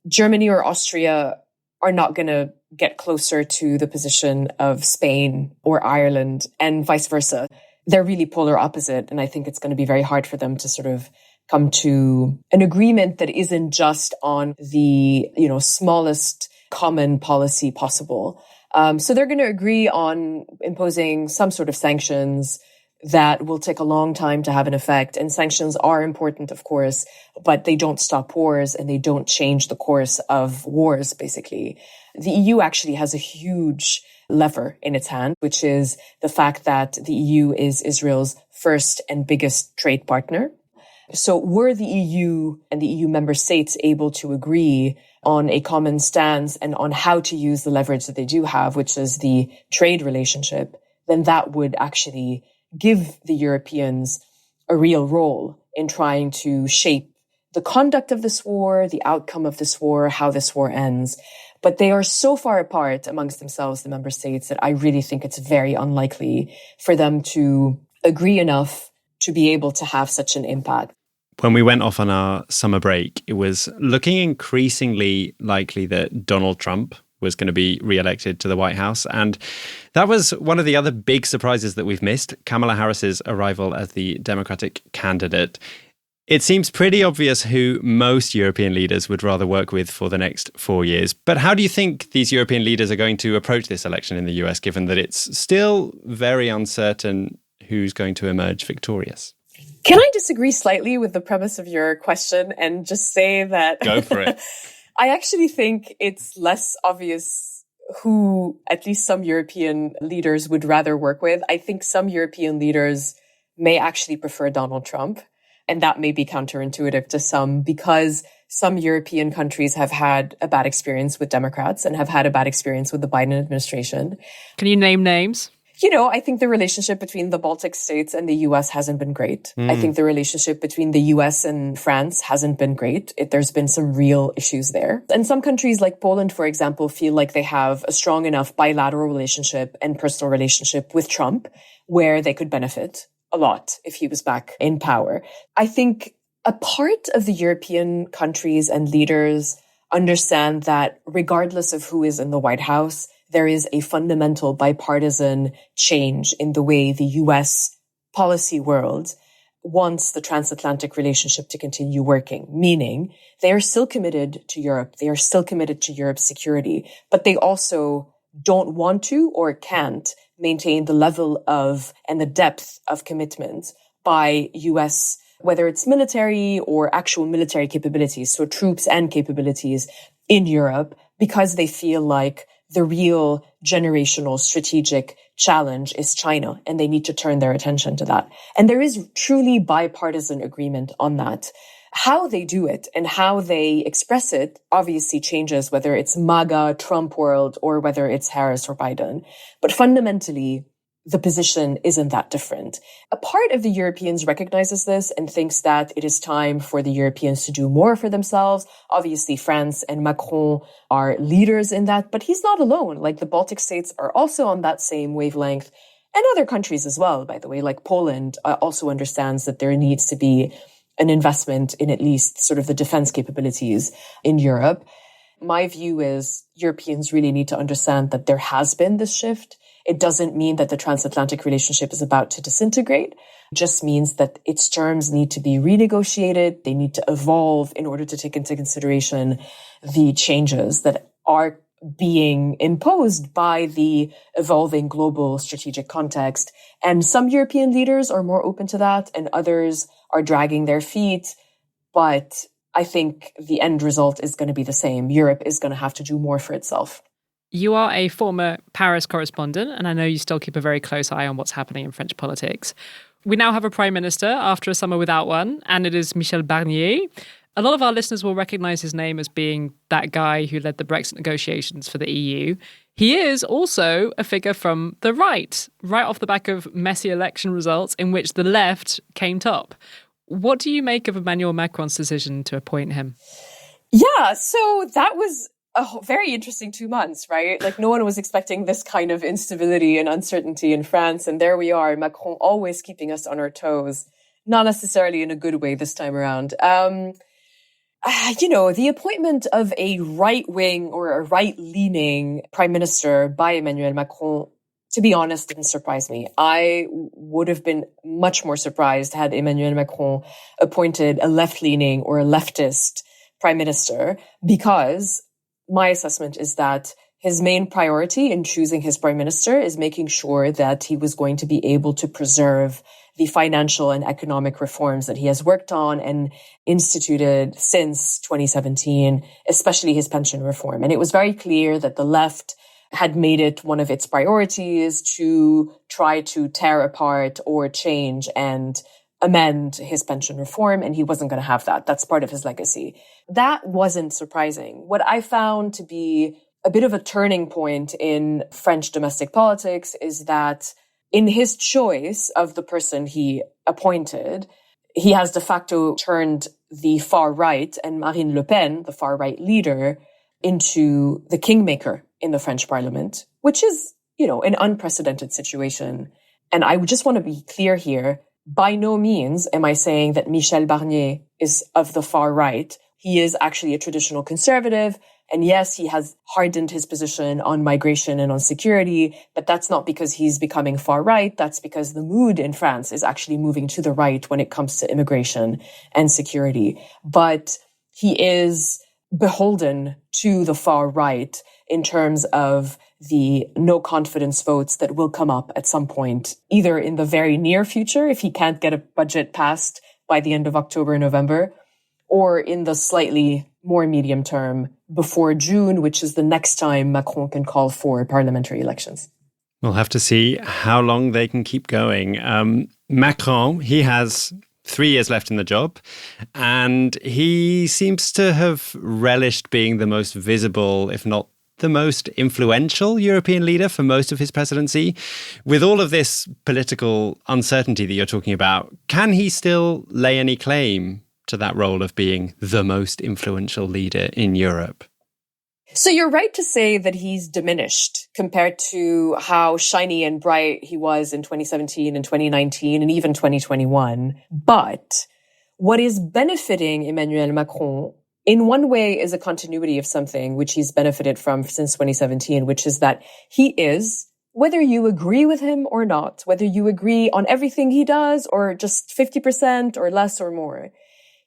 Germany or Austria are not going to get closer to the position of Spain or Ireland and vice versa. They're really polar opposite. And I think it's going to be very hard for them to sort of come to an agreement that isn't just on the, smallest common policy possible. So they're going to agree on imposing some sort of sanctions that will take a long time to have an effect. And sanctions are important, of course, but they don't stop wars and they don't change the course of wars, basically. The EU actually has a huge lever in its hand, which is the fact that the EU is Israel's first and biggest trade partner. So were the EU and the EU member states able to agree on a common stance and on how to use the leverage that they do have, which is the trade relationship, then that would actually give the Europeans a real role in trying to shape the conduct of this war, the outcome of this war, how this war ends. But they are so far apart amongst themselves, the member states, that I really think it's very unlikely for them to agree enough to be able to have such an impact. When we went off on our summer break, it was looking increasingly likely that Donald Trump was going to be re-elected to the White House. And that was one of the other big surprises that we've missed, Kamala Harris's arrival as the Democratic candidate. It seems pretty obvious who most European leaders would rather work with for the next 4 years. But how do you think these European leaders are going to approach this election in the US, given that it's still very uncertain who's going to emerge victorious? Can I disagree slightly with the premise of your question and just say that... Go for it. I actually think it's less obvious who at least some European leaders would rather work with. I think some European leaders may actually prefer Donald Trump. And that may be counterintuitive to some because some European countries have had a bad experience with Democrats and have had a bad experience with the Biden administration. Can you name names? I think the relationship between the Baltic states and the US hasn't been great. I think the relationship between the US and France hasn't been great. There's been some real issues there. And some countries like Poland, for example, feel like they have a strong enough bilateral relationship and personal relationship with Trump where they could benefit a lot if he was back in power. I think a part of the European countries and leaders understand that regardless of who is in the White House, there is a fundamental bipartisan change in the way the US policy world wants the transatlantic relationship to continue working, meaning they are still committed to Europe. They are still committed to Europe's security, but they also don't want to or can't maintain the level of and the depth of commitment by US, whether it's military or actual military capabilities, so troops and capabilities in Europe because they feel like the real generational strategic challenge is China, and they need to turn their attention to that. And there is truly bipartisan agreement on that. How they do it and how they express it obviously changes, whether it's MAGA, Trump world, or whether it's Harris or Biden. But fundamentally, the position isn't that different. A part of the Europeans recognizes this and thinks that it is time for the Europeans to do more for themselves. Obviously, France and Macron are leaders in that, but he's not alone. Like the Baltic states are also on that same wavelength, and other countries as well, by the way, like Poland also understands that there needs to be an investment in at least sort of the defense capabilities in Europe. My view is Europeans really need to understand that there has been this shift. It doesn't mean that the transatlantic relationship is about to disintegrate. It just means that its terms need to be renegotiated. They need to evolve in order to take into consideration the changes that are being imposed by the evolving global strategic context. And some European leaders are more open to that, and others are dragging their feet. But I think the end result is going to be the same. Europe is going to have to do more for itself. You are a former Paris correspondent, and I know you still keep a very close eye on what's happening in French politics. We now have a prime minister after a summer without one, and it is Michel Barnier. A lot of our listeners will recognise his name as being that guy who led the Brexit negotiations for the EU. He is also a figure from the right off the back of messy election results in which the left came top. What do you make of Emmanuel Macron's decision to appoint him? Yeah, so that was a very interesting 2 months, right? Like no one was expecting this kind of instability and uncertainty in France. And there we are, Macron always keeping us on our toes, not necessarily in a good way this time around. The appointment of a right-wing or a right-leaning prime minister by Emmanuel Macron, to be honest, didn't surprise me. I would have been much more surprised had Emmanuel Macron appointed a left-leaning or a leftist prime minister, because my assessment is that his main priority in choosing his prime minister is making sure that he was going to be able to preserve the financial and economic reforms that he has worked on and instituted since 2017, especially his pension reform. And it was very clear that the left had made it one of its priorities to try to tear apart or change and amend his pension reform, and he wasn't going to have that. That's part of his legacy. That wasn't surprising. What I found to be a bit of a turning point in French domestic politics is that in his choice of the person he appointed, he has de facto turned the far right and Marine Le Pen, the far right leader, into the kingmaker in the French parliament, which is, an unprecedented situation. And I just want to be clear here. By no means am I saying that Michel Barnier is of the far right. He is actually a traditional conservative. And yes, he has hardened his position on migration and on security, but that's not because he's becoming far right. That's because the mood in France is actually moving to the right when it comes to immigration and security. But he is beholden to the far right in terms of the no confidence votes that will come up at some point, either in the very near future, if he can't get a budget passed by the end of October, November, or in the slightly more medium term before June, which is the next time Macron can call for parliamentary elections. We'll have to see how long they can keep going. Macron, he has 3 years left in the job, and he seems to have relished being the most visible, if not the most influential European leader for most of his presidency. With all of this political uncertainty that you're talking about, can he still lay any claim to that role of being the most influential leader in Europe? So you're right to say that he's diminished compared to how shiny and bright he was in 2017 and 2019 and even 2021. But what is benefiting Emmanuel Macron in one way is a continuity of something which he's benefited from since 2017, which is that he is, whether you agree with him or not, whether you agree on everything he does or just 50% or less or more,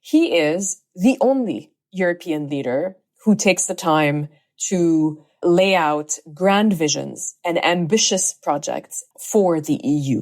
he is the only European leader who takes the time to lay out grand visions and ambitious projects for the EU.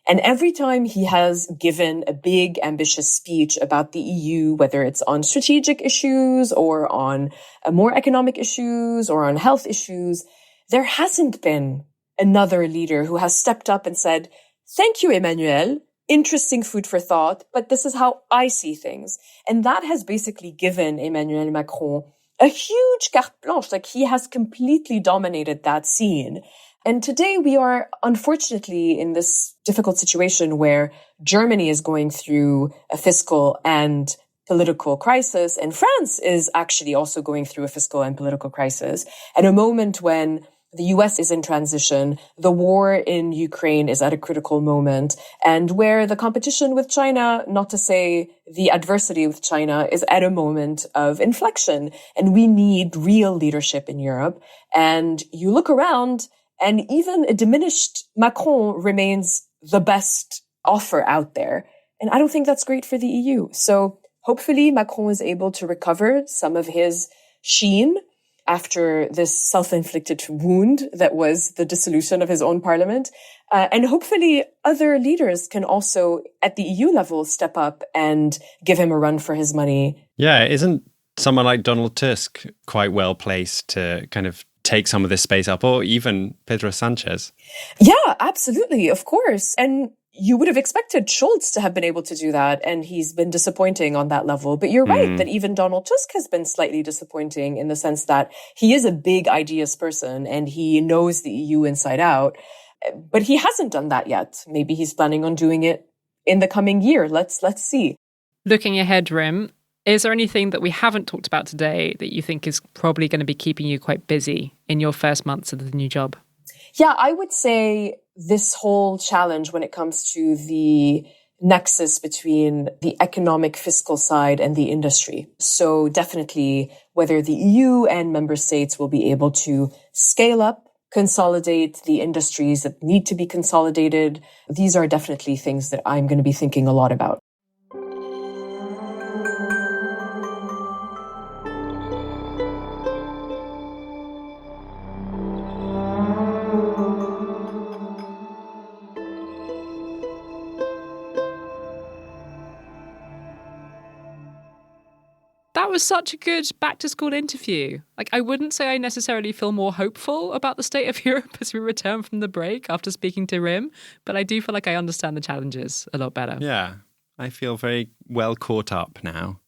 And every time he has given a big, ambitious speech about the EU, whether it's on strategic issues or on more economic issues or on health issues, there hasn't been another leader who has stepped up and said, "Thank you, Emmanuel. Interesting food for thought, but this is how I see things." And that has basically given Emmanuel Macron a huge carte blanche. Like, he has completely dominated that scene. And today we are unfortunately in this difficult situation where Germany is going through a fiscal and political crisis, and France is actually also going through a fiscal and political crisis at a moment when the US is in transition, the war in Ukraine is at a critical moment, and where the competition with China, not to say the adversity with China, is at a moment of inflection. And we need real leadership in Europe. And you look around, and even a diminished Macron remains the best offer out there. And I don't think that's great for the EU. So hopefully Macron is able to recover some of his sheen after this self-inflicted wound that was the dissolution of his own parliament. And hopefully other leaders can also, at the EU level, step up and give him a run for his money. Yeah, isn't someone like Donald Tusk quite well placed to kind of take some of this space up, or even Pedro Sanchez? Yeah, absolutely, of course. And you would have expected Scholz to have been able to do that, and he's been disappointing on that level. But you're right that even Donald Tusk has been slightly disappointing in the sense that he is a big ideas person and he knows the EU inside out, but he hasn't done that yet. Maybe he's planning on doing it in the coming year. Let's see. Looking ahead, Rym, is there anything that we haven't talked about today that you think is probably going to be keeping you quite busy in your first months of the new job? Yeah, I would say this whole challenge when it comes to the nexus between the economic fiscal side and the industry. So definitely whether the EU and member states will be able to scale up, consolidate the industries that need to be consolidated. These are definitely things that I'm going to be thinking a lot about. That was such a good back-to-school interview. Like, I wouldn't say I necessarily feel more hopeful about the state of Europe as we return from the break after speaking to Rym, but I do feel like I understand the challenges a lot better. Yeah, I feel very well caught up now.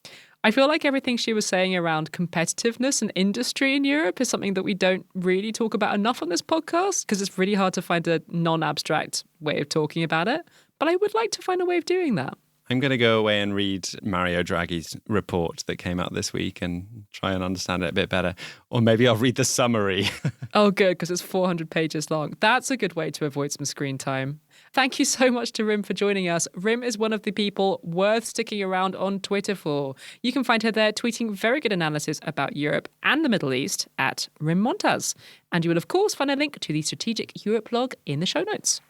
I feel like everything she was saying around competitiveness and industry in Europe is something that we don't really talk about enough on this podcast because it's really hard to find a non-abstract way of talking about it. But I would like to find a way of doing that. I'm going to go away and read Mario Draghi's report that came out this week and try and understand it a bit better. Or maybe I'll read the summary. Oh, good, because it's 400 pages long. That's a good way to avoid some screen time. Thank you so much to Rym for joining us. Rym is one of the people worth sticking around on Twitter for. You can find her there tweeting very good analysis about Europe and the Middle East at Rym Momtaz. And you will, of course, find a link to the Strategic Europe blog in the show notes.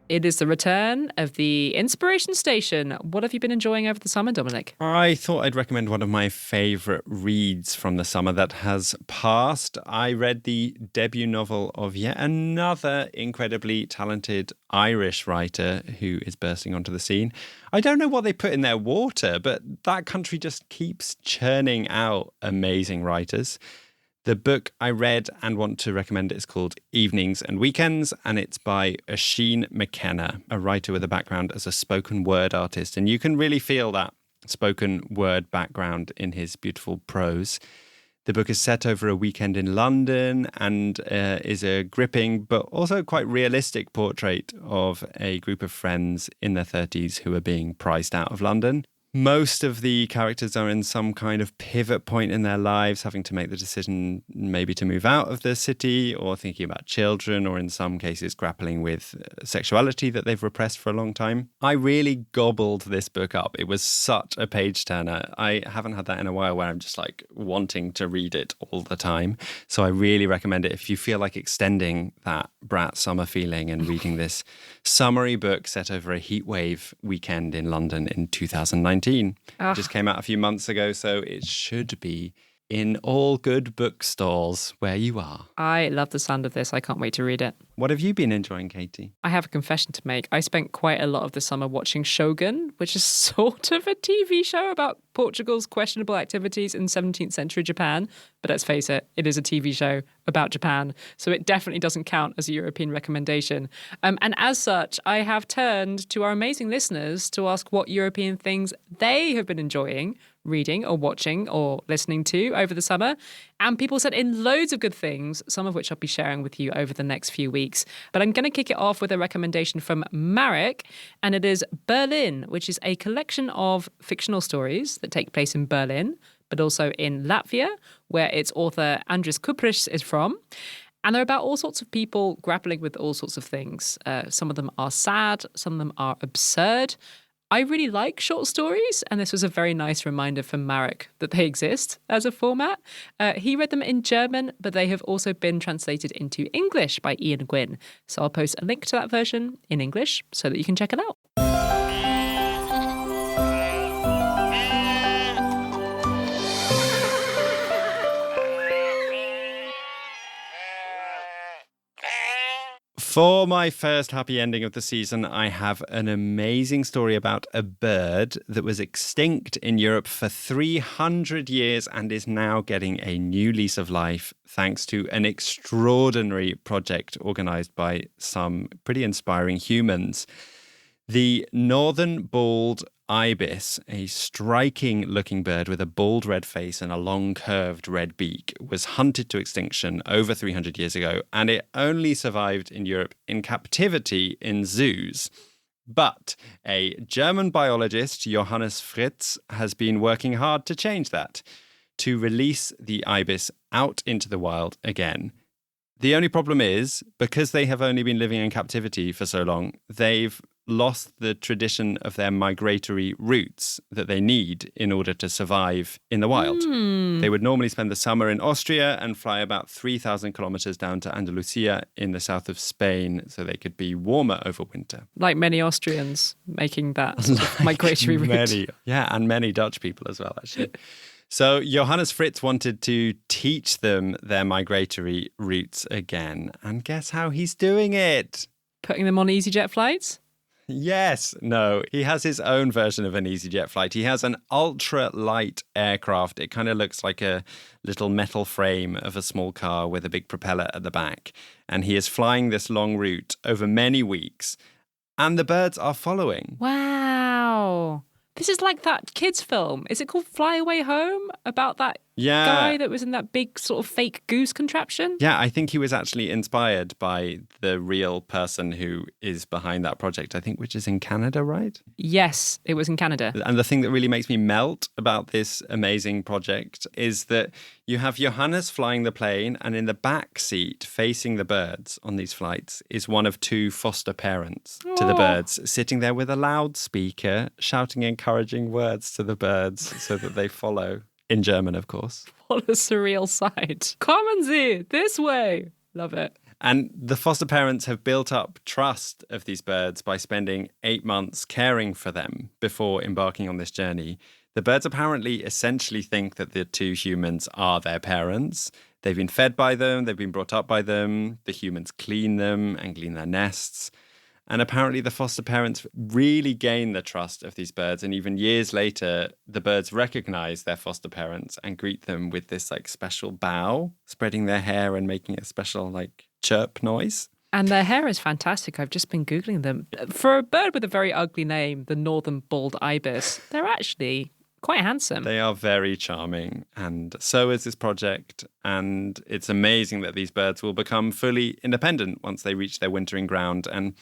It is the return of the Inspiration Station. What have you been enjoying over the summer, Dominic? I thought I'd recommend one of my favourite reads from the summer that has passed. I read the debut novel of yet another incredibly talented Irish writer who is bursting onto the scene. I don't know what they put in their water, but that country just keeps churning out amazing writers. The book I read and want to recommend is called Evenings and Weekends, and it's by Oisín McKenna, a writer with a background as a spoken word artist. And you can really feel that spoken word background in his beautiful prose. The book is set over a weekend in London and is a gripping but also quite realistic portrait of a group of friends in their 30s who are being priced out of London. Most of the characters are in some kind of pivot point in their lives, having to make the decision maybe to move out of the city or thinking about children, or in some cases grappling with sexuality that they've repressed for a long time. I really gobbled this book up. It was such a page turner. I haven't had that in a while where I'm just like wanting to read it all the time. So I really recommend it if you feel like extending that brat summer feeling and reading this summery book set over a heatwave weekend in London in 2019. 2019. It just came out a few months ago, so it should be in all good bookstores where you are. I love the sound of this. I can't wait to read it. What have you been enjoying, Katie? I have a confession to make. I spent quite a lot of the summer watching Shogun, which is sort of a TV show about Portugal's questionable activities in 17th century Japan. But let's face it, it is a TV show about Japan. So it definitely doesn't count as a European recommendation. And as such, I have turned to our amazing listeners to ask what European things they have been enjoying reading or watching or listening to over the summer. And people sent in loads of good things, some of which I'll be sharing with you over the next few weeks. But I'm going to kick it off with a recommendation from Marek, and it is Berlin, which is a collection of fictional stories that take place in Berlin, but also in Latvia, where its author Andris Kuprišs is from. And they're about all sorts of people grappling with all sorts of things. Some of them are sad, some of them are absurd. I really like short stories, and this was a very nice reminder from Marek that they exist as a format. He read them in German, but they have also been translated into English by Ian Gwynn. So I'll post a link to that version in English so that you can check it out. For my first happy ending of the season, I have an amazing story about a bird that was extinct in Europe for 300 years and is now getting a new lease of life thanks to an extraordinary project organised by some pretty inspiring humans. The northern bald ibis, a striking-looking bird with a bold red face and a long curved red beak, was hunted to extinction over 300 years ago, and it only survived in Europe in captivity in zoos. But a German biologist, Johannes Fritz, has been working hard to change that, to release the ibis out into the wild again. The only problem is, because they have only been living in captivity for so long, they've lost the tradition of their migratory routes that they need in order to survive in the wild. They would normally spend the summer in Austria and fly about 3,000 kilometers down to Andalusia in the south of Spain so they could be warmer over winter. Like many Austrians making that sort of migratory route. And many Dutch people as well, actually. So Johannes Fritz wanted to teach them their migratory routes again. And guess how he's doing it? Putting them on EasyJet flights? Yes. No, he has his own version of an EasyJet flight. He has an ultra-light aircraft. It kind of looks like a little metal frame of a small car with a big propeller at the back. And he is flying this long route over many weeks. And the birds are following. Wow. This is like that kids' film. Is it called Fly Away Home? About that guy that was in that big sort of fake goose contraption? Yeah, I think he was actually inspired by the real person who is behind that project, I think, which is in Canada, right? Yes, it was in Canada. And the thing that really makes me melt about this amazing project is that you have Johannes flying the plane, and in the back seat, facing the birds on these flights, is one of two foster parents to the birds, sitting there with a loudspeaker, shouting encouraging words to the birds so that they follow. In German, of course. What a surreal sight. Kommen Sie, this way. Love it. And the foster parents have built up trust of these birds by spending 8 months caring for them before embarking on this journey. The birds apparently essentially think that the two humans are their parents. They've been fed by them, they've been brought up by them, the humans clean them and clean their nests. And apparently the foster parents really gain the trust of these birds. And even years later, the birds recognize their foster parents and greet them with this like special bow, spreading their hair and making a special like chirp noise. And their hair is fantastic. I've just been Googling them. For a bird with a very ugly name, the northern bald ibis, they're actually quite handsome. They are very charming. And so is this project. And it's amazing that these birds will become fully independent once they reach their wintering ground. And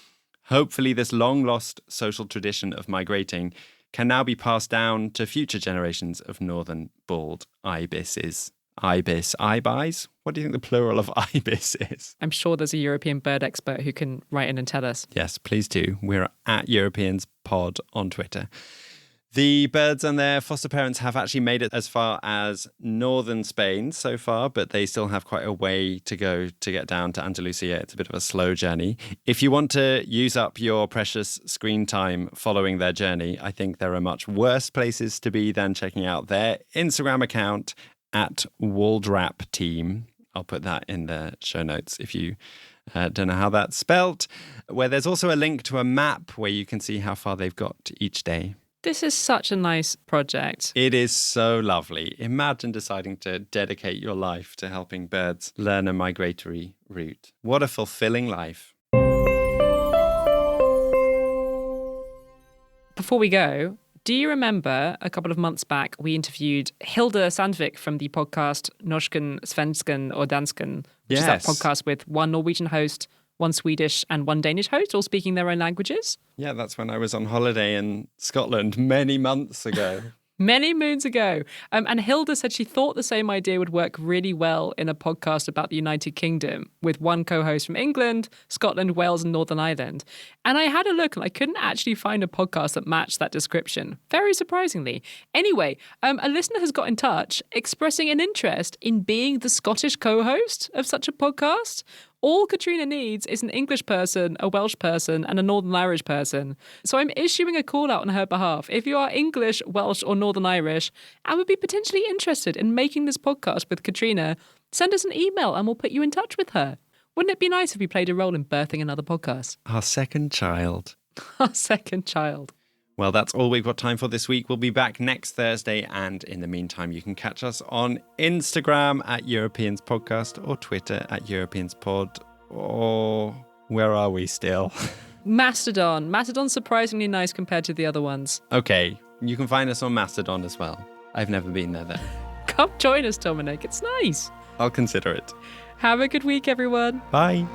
hopefully this long-lost social tradition of migrating can now be passed down to future generations of northern bald ibises. Ibis. What do you think the plural of ibis is? I'm sure there's a European bird expert who can write in and tell us. Yes, please do. We're at Europeans Pod on Twitter. The birds and their foster parents have actually made it as far as northern Spain so far, but they still have quite a way to go to get down to Andalusia. It's a bit of a slow journey. If you want to use up your precious screen time following their journey, I think there are much worse places to be than checking out their Instagram account at Waldrap Team. I'll put that in the show notes if you don't know how that's spelt, where there's also a link to a map where you can see how far they've got each day. This is such a nice project. It is so lovely. Imagine deciding to dedicate your life to helping birds learn a migratory route. What a fulfilling life. Before we go, do you remember a couple of months back we interviewed Hilda Sandvik from the podcast Norsken, Svensken or Dansken, which is that podcast with one Norwegian host, one Swedish and one Danish host, all speaking their own languages? Yeah, that's when I was on holiday in Scotland many months ago. Many moons ago. And Hilda said she thought the same idea would work really well in a podcast about the United Kingdom with one co-host from England, Scotland, Wales and Northern Ireland. And I had a look and I couldn't actually find a podcast that matched that description, very surprisingly. Anyway, a listener has got in touch expressing an interest in being the Scottish co-host of such a podcast. All Katrina needs is an English person, a Welsh person, and a Northern Irish person. So I'm issuing a call out on her behalf. If you are English, Welsh, or Northern Irish and would be potentially interested in making this podcast with Katrina, send us an email and we'll put you in touch with her. Wouldn't it be nice if we played a role in birthing another podcast? Our second child. Our second child. Well, that's all we've got time for this week. We'll be back next Thursday. And in the meantime, you can catch us on Instagram at Europeans Podcast or Twitter at Europeans Pod. Or where are we still? Mastodon. Mastodon's surprisingly nice compared to the other ones. Okay, you can find us on Mastodon as well. I've never been there though. Come join us, Dominic. It's nice. I'll consider it. Have a good week, everyone. Bye.